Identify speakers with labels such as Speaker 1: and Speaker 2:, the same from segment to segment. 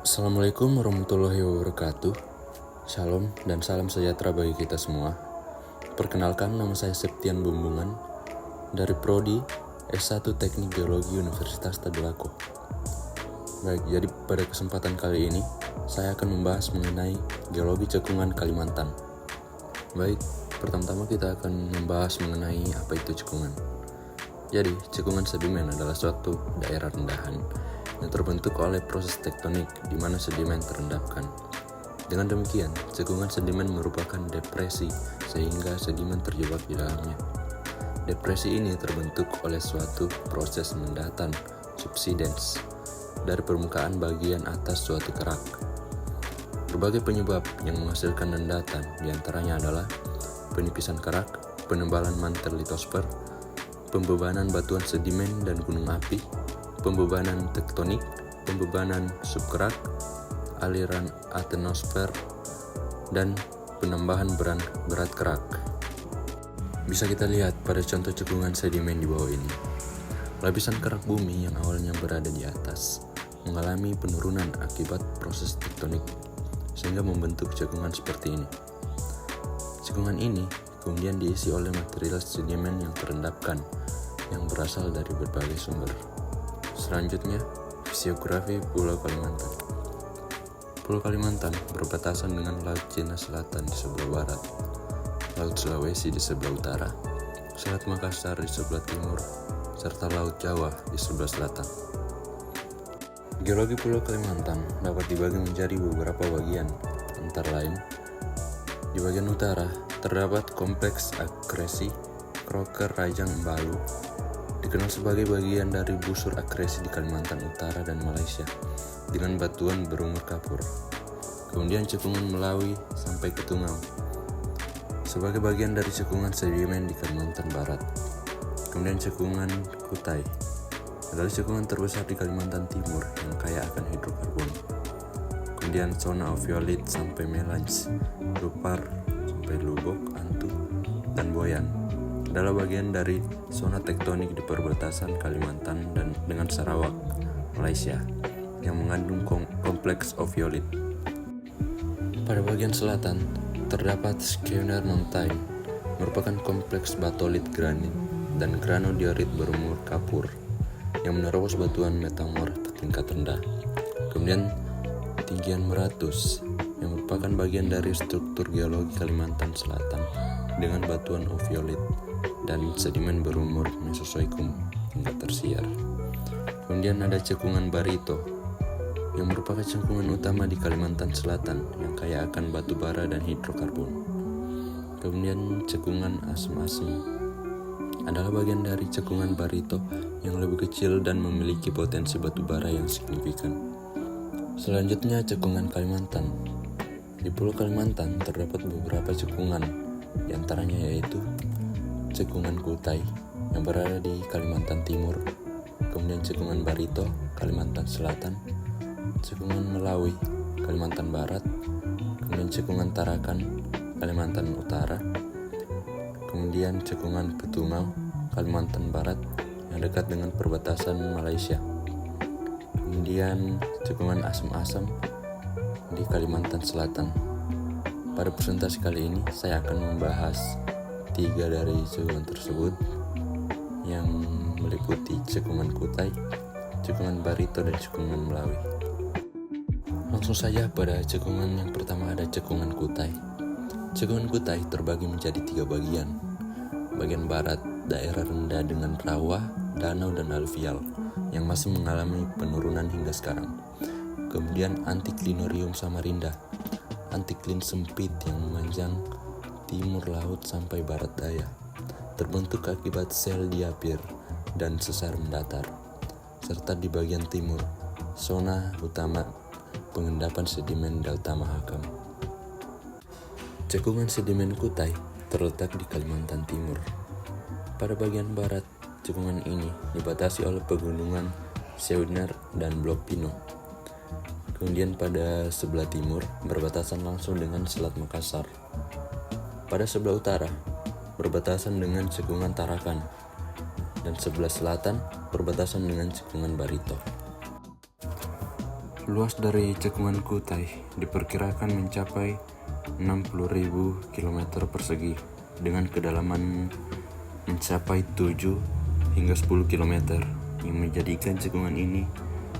Speaker 1: Assalamualaikum warahmatullahi wabarakatuh. Shalom dan salam sejahtera bagi kita semua. Perkenalkan, nama saya Septian Bumbungan dari Prodi S1 Teknik Geologi Universitas Tadulako. Baik, jadi pada kesempatan kali ini saya akan membahas mengenai geologi cekungan Kalimantan. Baik, pertama-tama kita akan membahas mengenai apa itu cekungan. Jadi, cekungan sedimen adalah suatu daerah rendahan yang terbentuk oleh proses tektonik di mana sedimen terendapkan. Dengan demikian, cekungan sedimen merupakan depresi sehingga sedimen terjebak di dalamnya. Depresi ini terbentuk oleh suatu proses mendatan subsidence dari permukaan bagian atas suatu kerak. Berbagai penyebab yang menghasilkan dendatan diantaranya adalah penipisan kerak, penebalan mantel litosfer, pembebanan batuan sedimen dan gunung api, pembebanan tektonik, pembebanan subkerak, aliran atenosfer, dan penambahan berat kerak. Bisa kita lihat pada contoh cekungan sedimen di bawah ini. Lapisan kerak bumi yang awalnya berada di atas mengalami penurunan akibat proses tektonik sehingga membentuk cekungan seperti ini. Cekungan ini kemudian diisi oleh material sedimen yang terendapkan yang berasal dari berbagai sumber. Selanjutnya, fisiografi Pulau Kalimantan. Pulau Kalimantan berbatasan dengan Laut Cina Selatan di sebelah barat, Laut Sulawesi di sebelah utara, Selat Makassar di sebelah timur, serta Laut Jawa di sebelah selatan. Geologi Pulau Kalimantan dapat dibagi menjadi beberapa bagian, antara lain, di bagian utara terdapat kompleks akresi Crocker Rajang Embalu, dikenal sebagai bagian dari busur akresi di Kalimantan Utara dan Malaysia dengan batuan berumur kapur. Kemudian cekungan Melawi sampai ke Tungau sebagai bagian dari cekungan sedimen di Kalimantan Barat. Kemudian cekungan Kutai adalah cekungan terbesar di Kalimantan Timur yang kaya akan hidrokarbon. Kemudian zona Oviolit sampai Melange, Lupar sampai Lubok, Antu, dan Boyan adalah bagian dari zona tektonik di perbatasan Kalimantan dan dengan Sarawak, Malaysia, yang mengandung kompleks oviolit. Pada bagian selatan, terdapat Skener Mountain, merupakan kompleks batolit granit dan granodiorit berumur kapur, yang menerobos batuan metamorf tingkat rendah. Kemudian, Tinggian Meratus, yang merupakan bagian dari struktur geologi Kalimantan Selatan dengan batuan oviolit dan sedimen berumur Mesozoikum hingga tersier. Kemudian ada cekungan Barito yang merupakan cekungan utama di Kalimantan Selatan yang kaya akan batu bara dan hidrokarbon. Kemudian cekungan Asem-Asem adalah bagian dari cekungan Barito yang lebih kecil dan memiliki potensi batu bara yang signifikan. Selanjutnya cekungan Kalimantan. Di Pulau Kalimantan terdapat beberapa cekungan, diantaranya yaitu cekungan Kutai yang berada di Kalimantan Timur, kemudian cekungan Barito, Kalimantan Selatan, cekungan Melawi, Kalimantan Barat, kemudian cekungan Tarakan, Kalimantan Utara, kemudian cekungan Ketungau, Kalimantan Barat yang dekat dengan perbatasan Malaysia, kemudian cekungan Asem-Asem di Kalimantan Selatan. Pada presentasi kali ini saya akan membahas 3 dari cekungan tersebut yang meliputi cekungan Kutai, cekungan Barito, dan cekungan Melawi. Langsung saja pada cekungan yang pertama ada cekungan Kutai. Cekungan Kutai terbagi menjadi 3 bagian. Bagian barat daerah rendah dengan rawa, danau, dan aluvial yang masih mengalami penurunan hingga sekarang. Kemudian Antiklinorium Samarinda, antiklin sempit yang memanjang timur laut sampai barat daya, terbentuk akibat sel diapir dan sesar mendatar, serta di bagian timur, zona utama pengendapan sedimen Delta Mahakam. Cekungan sedimen Kutai terletak di Kalimantan Timur. Pada bagian barat, cekungan ini dibatasi oleh pegunungan Seuner dan Blok Pino. Kemudian pada sebelah timur berbatasan langsung dengan Selat Makassar. Pada sebelah utara berbatasan dengan cekungan Tarakan dan sebelah selatan berbatasan dengan cekungan Barito. Luas dari cekungan Kutai diperkirakan mencapai 60.000 km persegi dengan kedalaman mencapai 7 hingga 10 km yang menjadikan cekungan ini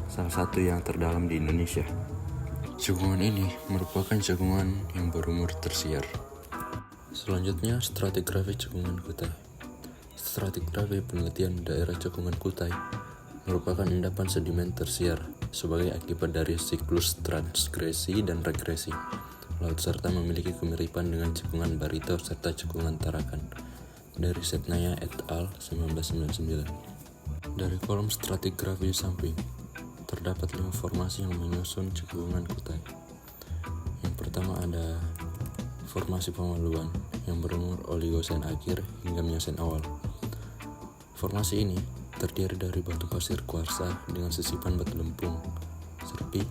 Speaker 1: salah satu yang terdalam di Indonesia. Cekungan ini merupakan cekungan yang berumur tersier. Selanjutnya, stratigrafi cekungan Kutai. Stratigrafi penelitian daerah cekungan Kutai merupakan endapan sedimen tersier sebagai akibat dari siklus transgresi dan regresi laut serta memiliki kemiripan dengan cekungan Barito serta cekungan Tarakan dari Setnaya et al. 1999. Dari kolom stratigrafi samping terdapat 5 formasi yang menyusun cekungan Kutai. Yang pertama ada formasi Pemaluan yang berumur Oligosen akhir hingga Miosen awal. Formasi ini terdiri dari batu pasir kuarsa dengan sisipan batu lempung, serpi,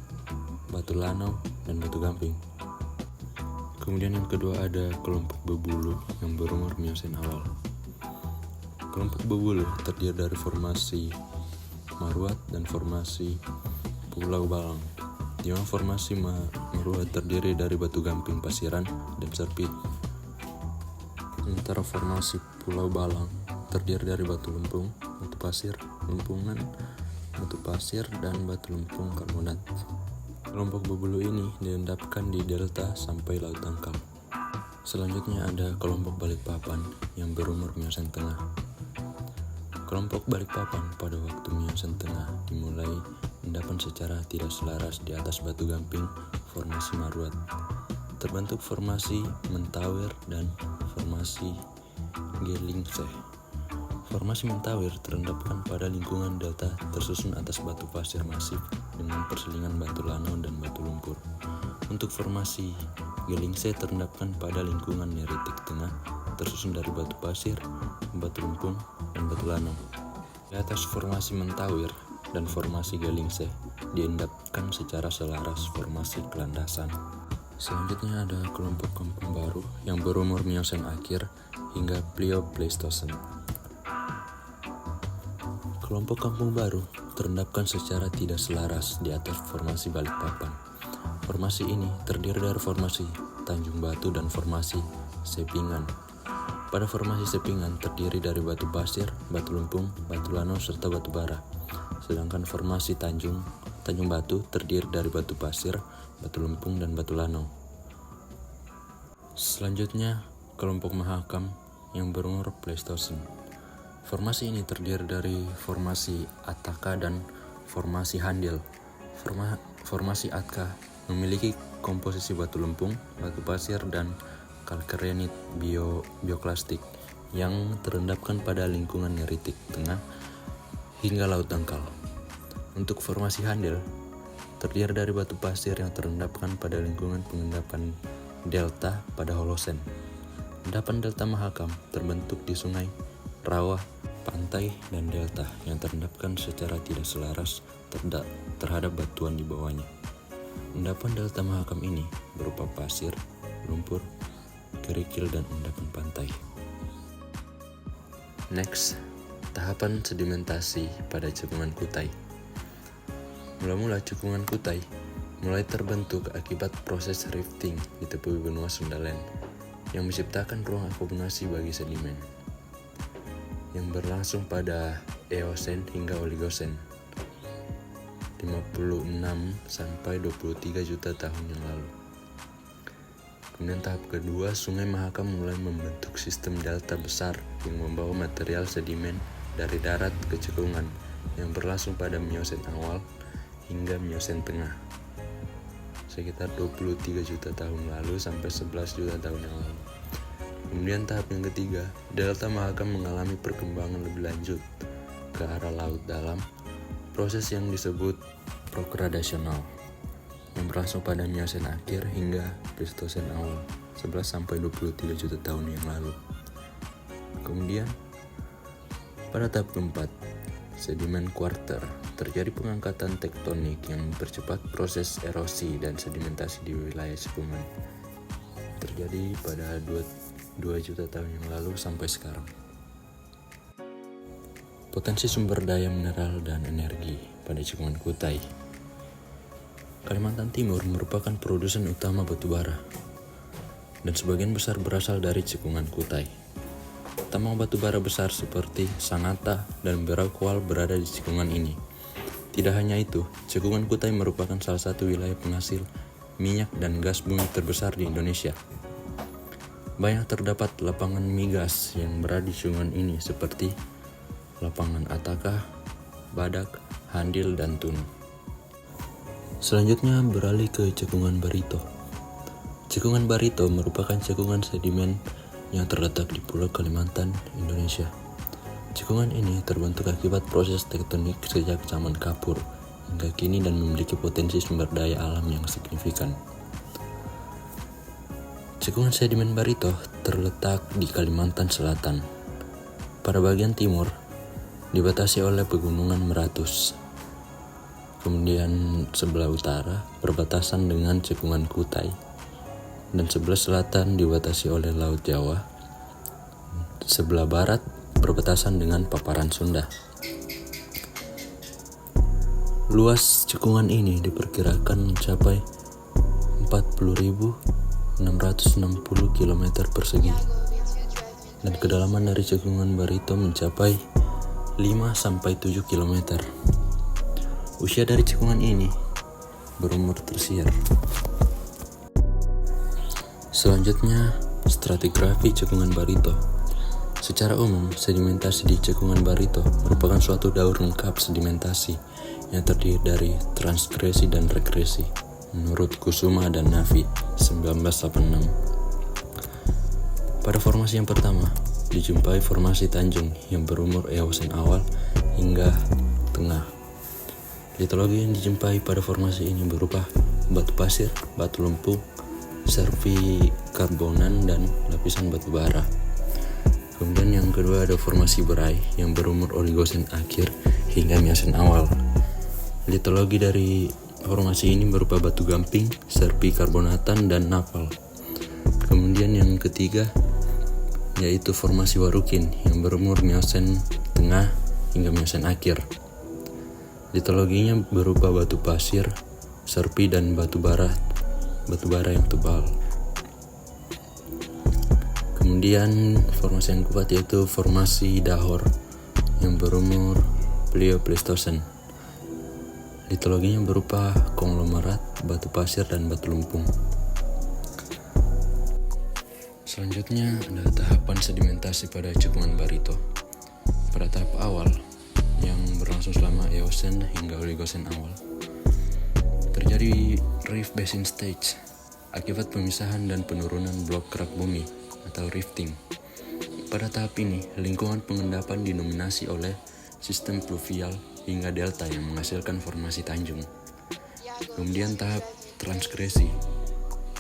Speaker 1: batu lanau, dan batu gamping. Kemudian yang kedua ada kelompok Bebulu yang berumur Miosen awal. Kelompok Bebulu terdiri dari formasi Maruat dan formasi Pulau Balang. Di mana formasi Maruat terdiri dari batu gamping pasiran dan serpi. Sementara formasi Pulau Balang terdiri dari batu lempung, batu pasir, lempungan, batu pasir, dan batu lempung karbonat. Kelompok Bebulu ini diendapkan di delta sampai Laut Dangkal. Selanjutnya ada kelompok Balikpapan yang berumur Miosen tengah. Kelompok Balikpapan pada waktu Miosen tengah dimulai endapan secara tidak selaras di atas batu gamping formasi Maruat. Terbentuk formasi Mentawir dan formasi Gelingseh. Formasi Mentawir terendapkan pada lingkungan delta tersusun atas batu pasir masif dengan perselingan batu lanau dan batu lumpur. Untuk formasi Gelingseh terendapkan pada lingkungan neritik tengah tersusun dari batu pasir, batu lempung, dan batu lanau. Di atas formasi Mentawir dan formasi Gelingseh diendapkan secara selaras formasi Kelandasan. Selanjutnya ada kelompok Kampung Baru yang berumur Miosen akhir hingga Pliopleistosen. Kelompok Kampung Baru terendapkan secara tidak selaras di atas formasi Balikpapan. Formasi ini terdiri dari formasi Tanjung Batu dan formasi Sepingan. Pada formasi Sepingan terdiri dari batu pasir, batu lempung, batu lanau, serta batu bara. Sedangkan formasi Tanjung Batu terdiri dari batu pasir, batu lempung, dan batu lanau. Selanjutnya, kelompok Mahakam yang berumur Pleistosen. Formasi ini terdiri dari formasi Ataka dan formasi Handil. Formasi Atka memiliki komposisi batu lempung, batu pasir, dan kalkrenit bioklastik yang terendapkan pada lingkungan neritik tengah hingga Laut Dangkal. Untuk formasi Handil terdiri dari batu pasir yang terendapkan pada lingkungan pengendapan delta pada Holosen. Endapan delta Mahakam terbentuk di sungai, rawa, pantai, dan delta yang terendapkan secara tidak selaras terhadap batuan di bawahnya. Endapan delta Mahakam ini berupa pasir, lumpur, kerikil, dan endapan pantai. Next, tahapan sedimentasi pada cekungan Kutai. Mula-mula cekungan Kutai mulai terbentuk akibat proses rifting di tepi benua Sundaland yang menciptakan ruang akumulasi bagi sedimen yang berlangsung pada Eosen hingga Oligosen 56 sampai 23 juta tahun yang lalu. Kemudian tahap kedua, Sungai Mahakam mulai membentuk sistem delta besar yang membawa material sedimen dari darat ke cekungan yang berlangsung pada Miosen awal hingga Miosen tengah sekitar 23 juta tahun lalu sampai 11 juta tahun yang lalu. Kemudian tahap yang ketiga, delta Mahakam mengalami perkembangan lebih lanjut ke arah laut dalam, proses yang disebut progradasional yang berlangsung pada Miosen akhir hingga Pleistosen awal 11 sampai 23 juta tahun yang lalu. Kemudian pada tahap keempat, sedimen kuarter, terjadi pengangkatan tektonik yang mempercepat proses erosi dan sedimentasi di wilayah cekungan. Terjadi pada 2 juta tahun yang lalu sampai sekarang. Potensi sumber daya mineral dan energi pada cekungan Kutai. Kalimantan Timur merupakan produsen utama batu bara, dan sebagian besar berasal dari cekungan Kutai. Tambang batu bara besar seperti Sangatta dan Beraukwal berada di cekungan ini. Tidak hanya itu, cekungan Kutai merupakan salah satu wilayah penghasil minyak dan gas bumi terbesar di Indonesia. Banyak terdapat lapangan migas yang berada di cekungan ini seperti lapangan Ataka, Badak, Handil, dan Tunu. Selanjutnya beralih ke cekungan Barito. Cekungan Barito merupakan cekungan sedimen yang terletak di Pulau Kalimantan, Indonesia. Cekungan ini terbentuk akibat proses tektonik sejak zaman Kapur hingga kini dan memiliki potensi sumber daya alam yang signifikan. Cekungan sedimen Barito terletak di Kalimantan Selatan. Pada bagian timur dibatasi oleh pegunungan Meratus. Kemudian sebelah utara berbatasan dengan cekungan Kutai, dan sebelah selatan dibatasi oleh Laut Jawa. Sebelah barat berbatasan dengan paparan Sunda. Luas cekungan ini diperkirakan mencapai 40.660 km persegi, dan kedalaman dari cekungan Barito mencapai 5-7 km. Usia dari cekungan ini berumur tersier. Selanjutnya, stratigrafi cekungan Barito. Secara umum, sedimentasi di cekungan Barito merupakan suatu daur lengkap sedimentasi yang terdiri dari transgresi dan regresi menurut Kusuma dan Navi 1986. Pada formasi yang pertama, dijumpai formasi Tanjung yang berumur Eosen awal hingga tengah. Litologi yang dijumpai pada formasi ini berupa batu pasir, batu lempung, servikarbonan, dan lapisan batu bara. Kemudian yang kedua ada formasi Berai yang berumur Oligosen akhir hingga Miasen awal. Litologi dari formasi ini berupa batu gamping, servikarbonatan, dan napal. Kemudian yang ketiga yaitu formasi Warukin yang berumur Miasen tengah hingga Miasen akhir. Litologinya berupa batu pasir, serpi, dan batu bara yang tebal. Kemudian formasi yang keempat yaitu formasi Dahor yang berumur Pliopleistosen. Litologinya berupa konglomerat, batu pasir, dan batu lempung. Selanjutnya ada tahapan sedimentasi pada cekungan Barito. Pada tahap awal yang berlangsung selama Eosen hingga Oligosen awal, terjadi Rift Basin Stage akibat pemisahan dan penurunan blok kerak bumi atau rifting. Pada tahap ini, lingkungan pengendapan didominasi oleh sistem pluvial hingga delta yang menghasilkan formasi Tanjung. Kemudian tahap transgresi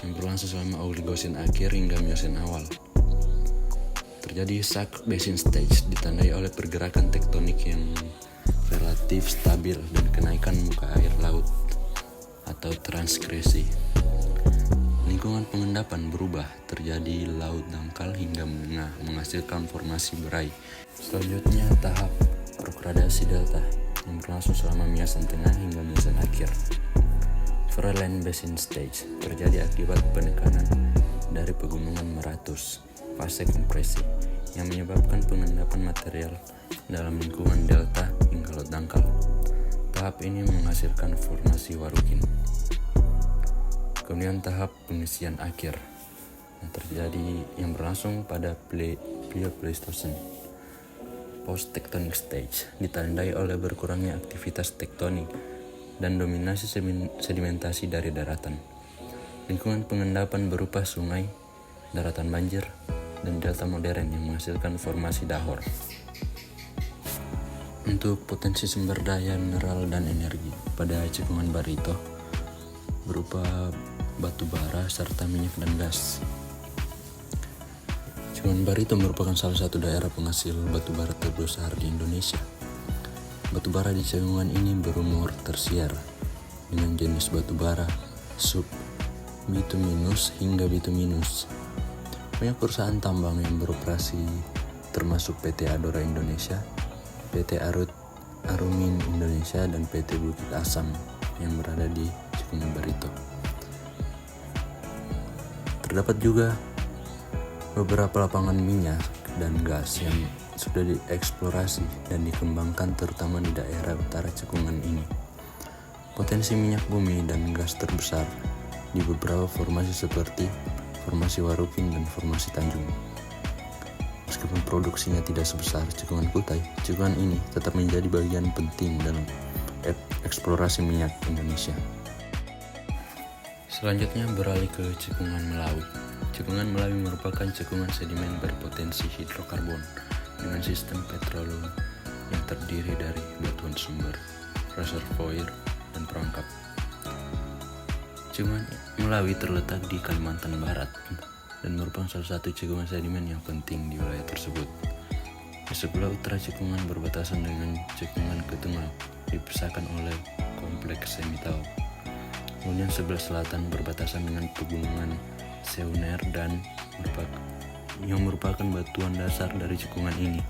Speaker 1: yang berlangsung selama Oligosen akhir hingga Miocene awal. Terjadi Sack Basin Stage ditandai oleh pergerakan tektonik yang relatif stabil dan kenaikan muka air laut atau transgresi. Lingkungan pengendapan berubah, terjadi laut dangkal hingga menghasilkan formasi Berai. Selanjutnya tahap progradasi delta yang berlangsung selama Miasen tengah hingga Miasen akhir. Verlaine Basin Stage terjadi akibat penekanan dari pegunungan Meratus, fase kompresi, yang menyebabkan pengendapan material dalam lingkungan delta hingga laut dangkal. Tahap ini menghasilkan formasi Warukin. Kemudian tahap pengisian akhir yang berlangsung pada Pliopleistosen. Post-tectonic stage ditandai oleh berkurangnya aktivitas tektonik dan dominasi sedimentasi dari daratan. Lingkungan pengendapan berupa sungai, daratan banjir, dan delta modern yang menghasilkan formasi Dahor. Untuk potensi sumber daya mineral dan energi pada cekungan Barito berupa batu bara serta minyak dan gas. Cekungan Barito merupakan salah satu daerah penghasil batu bara terbesar di Indonesia. Batu bara di cekungan ini berumur tersier dengan jenis batu bara sub bituminus hingga bituminus. Banyak perusahaan tambang yang beroperasi termasuk PT Adora Indonesia, PT Arumin Indonesia, dan PT Bukit Asam yang berada di cekungan Barito. Terdapat juga beberapa lapangan minyak dan gas yang sudah dieksplorasi dan dikembangkan terutama di daerah utara cekungan ini. Potensi minyak bumi dan gas terbesar di beberapa formasi seperti formasi Warukin dan formasi Tanjung. Meskipun produksinya tidak sebesar cekungan Kutai, cekungan ini tetap menjadi bagian penting dalam eksplorasi minyak Indonesia. Selanjutnya beralih ke cekungan Melawi. Cekungan Melawi merupakan cekungan sedimen berpotensi hidrokarbon dengan sistem petroleum yang terdiri dari batuan sumber, reservoir, dan perangkap. Cekungan Melawi terletak di Kalimantan Barat dan merupakan salah satu cekungan sedimen yang penting di wilayah tersebut. Di sebelah utara cekungan berbatasan dengan cekungan Ketungau, dipisahkan oleh kompleks Semitau. Kemudian sebelah selatan berbatasan dengan pegunungan Seuner dan yang merupakan batuan dasar dari cekungan ini.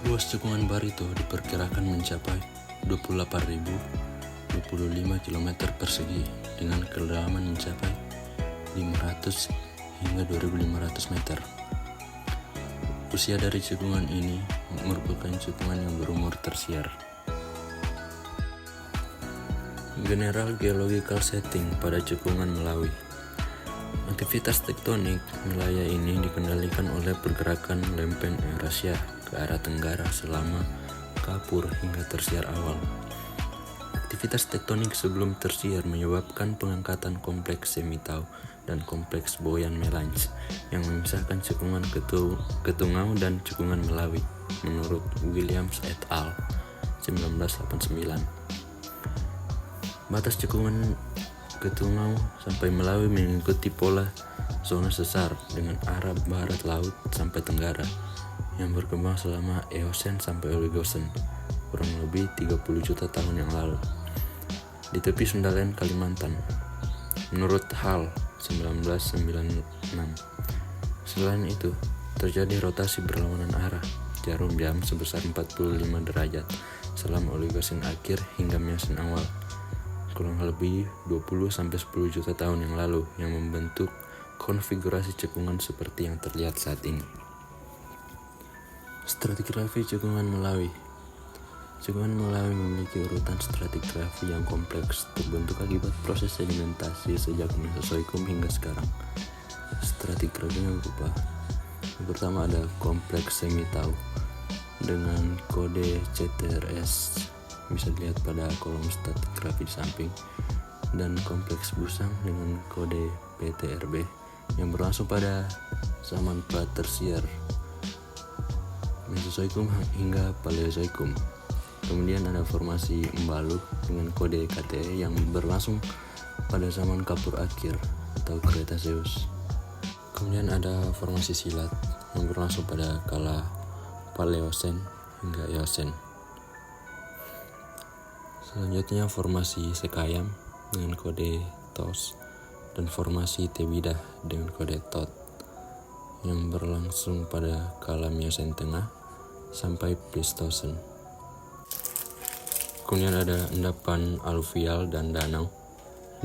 Speaker 1: Luas cekungan Barito diperkirakan mencapai 28.025 km persegi dengan kedalaman mencapai 500 hingga 2.500 meter. Usia dari cekungan ini merupakan cekungan yang berumur tersier. General Geological Setting pada cekungan Melawi. Aktivitas tektonik wilayah ini dikendalikan oleh pergerakan lempeng Eurasia ke arah tenggara selama Kapur hingga tersier awal. Aktivitas tektonik sebelum tersier menyebabkan pengangkatan kompleks Semitau dan kompleks Boyan Melange yang memisahkan cekungan Ketungau dan cekungan Melawi menurut Williams et al. 1989. Batas cekungan Ketungau sampai Melawi mengikuti pola zona sesar dengan arah barat laut sampai tenggara yang berkembang selama Eosen sampai Oligosen kurang lebih 30 juta tahun yang lalu di tepi Sundalen, Kalimantan menurut Hall 1996. Selain itu, terjadi rotasi berlawanan arah jarum jam sebesar 45 derajat selama Oligosen akhir hingga Miocene awal kurang lebih 20-10 juta tahun yang lalu yang membentuk konfigurasi cekungan seperti yang terlihat saat ini. Stratigrafi cekungan Melawi. Cekungan Melawi memiliki urutan stratigrafi yang kompleks terbentuk akibat proses sedimentasi sejak Mesozoikum hingga sekarang. Stratigrafinya berupa: yang pertama ada kompleks Semitau dengan kode CTRS, bisa dilihat pada kolom stratigrafi di samping, dan kompleks Busang dengan kode PTRB yang berlangsung pada zaman pra-tersier Mesozoikum hingga Paleozoikum. Kemudian ada formasi Mbalu dengan kode KTE yang berlangsung pada zaman Kapur akhir atau Cretaceous. Kemudian ada formasi Silat yang berlangsung pada kala Paleosen hingga Eosen. Selanjutnya formasi Sekayam dengan kode TOS dan formasi Tebida dengan kode TOT yang berlangsung pada kala Miocene tengah sampai Pleistosen. Kemudian ada endapan aluvial dan danau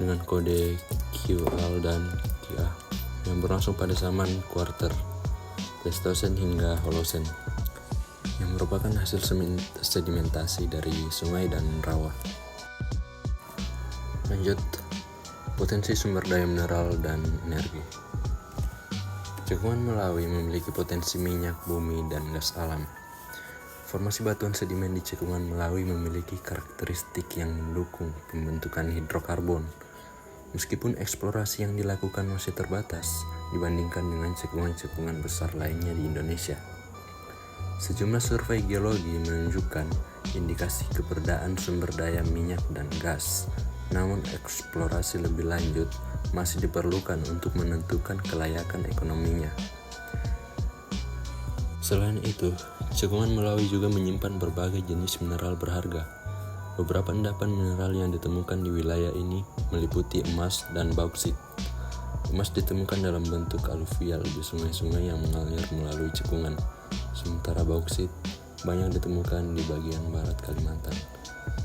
Speaker 1: dengan kode QL dan QA yang berlangsung pada zaman Kuarter, Pleistosen hingga Holosen, yang merupakan hasil sedimentasi dari sungai dan rawa. Lanjut, potensi sumber daya mineral dan energi. Cekungan Melawi memiliki potensi minyak bumi dan gas alam. Formasi batuan sedimen di cekungan Melawi memiliki karakteristik yang mendukung pembentukan hidrokarbon, meskipun eksplorasi yang dilakukan masih terbatas dibandingkan dengan cekungan-cekungan besar lainnya di Indonesia. Sejumlah survei geologi menunjukkan indikasi keberadaan sumber daya minyak dan gas, namun eksplorasi lebih lanjut masih diperlukan untuk menentukan kelayakan ekonominya. Selain itu, cekungan Melawi juga menyimpan berbagai jenis mineral berharga. Beberapa endapan mineral yang ditemukan di wilayah ini meliputi emas dan bauksit. Emas ditemukan dalam bentuk aluvial di sungai-sungai yang mengalir melalui cekungan, sementara bauksit banyak ditemukan di bagian barat Kalimantan.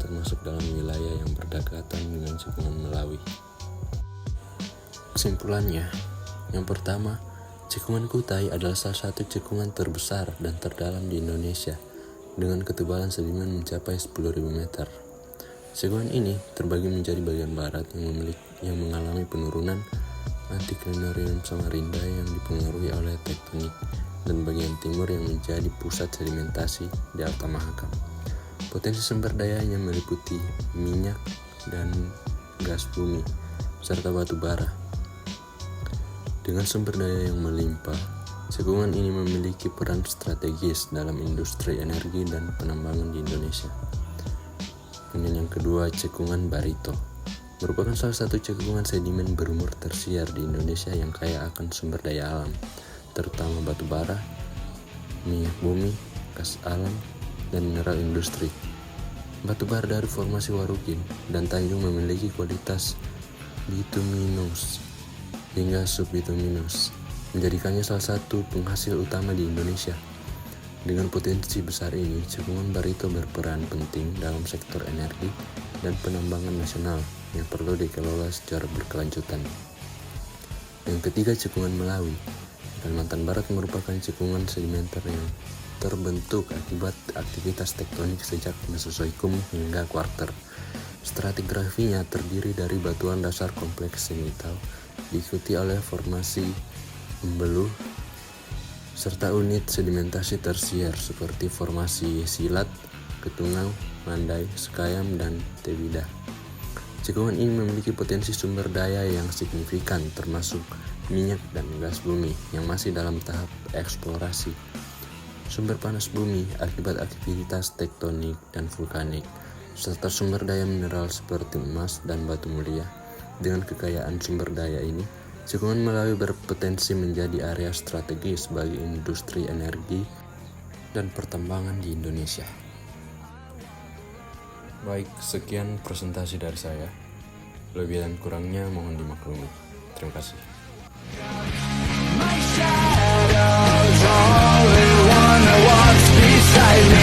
Speaker 1: termasuk dalam wilayah yang berdekatan dengan cekungan Melawi. Kesimpulannya, yang pertama, cekungan Kutai adalah salah satu cekungan terbesar dan terdalam di Indonesia dengan ketebalan sedimen mencapai 10.000 meter. Cekungan ini terbagi menjadi bagian barat yang mengalami penurunan antiklinorium Samarinda yang dipengaruhi oleh tektonik, dan bagian timur yang menjadi pusat sedimentasi Delta Mahakam. Potensi sumber dayanya meliputi minyak dan gas bumi, serta batu bara. Dengan sumber daya yang melimpah, cekungan ini memiliki peran strategis dalam industri energi dan penambangan di Indonesia. Kemudian yang kedua, cekungan Barito merupakan salah satu cekungan sedimen berumur tersier di Indonesia yang kaya akan sumber daya alam, terutama batu bara, minyak bumi, gas alam, dan mineral industri. Batu bara dari formasi Warukin dan Tanjung memiliki kualitas bituminous hingga subbituminous, menjadikannya salah satu penghasil utama di Indonesia. Dengan potensi besar ini, cekungan Barito berperan penting dalam sektor energi dan penambangan nasional yang perlu dikelola secara berkelanjutan. Yang ketiga, cekungan Melawi. Kalimantan Barat merupakan cekungan sedimenter yang terbentuk akibat aktivitas tektonik sejak Mesozoikum hingga Kuarter. Stratigrafinya terdiri dari batuan dasar kompleks sedimental, diikuti oleh formasi embeluh, serta unit sedimentasi tersier seperti formasi Silat, Ketungau, Mandai, Sekayam, dan Tebida. Cekungan ini memiliki potensi sumber daya yang signifikan, termasuk minyak dan gas bumi yang masih dalam tahap eksplorasi, sumber panas bumi akibat aktivitas tektonik dan vulkanik, serta sumber daya mineral seperti emas dan batu mulia. Dengan kekayaan sumber daya ini, cekungan Melawi berpotensi menjadi area strategis bagi industri energi dan pertambangan di Indonesia. Baik, sekian presentasi dari saya. Lebih dan kurangnya mohon dimaklumi. Terima kasih.
Speaker 2: My shadows, only one that walks beside me.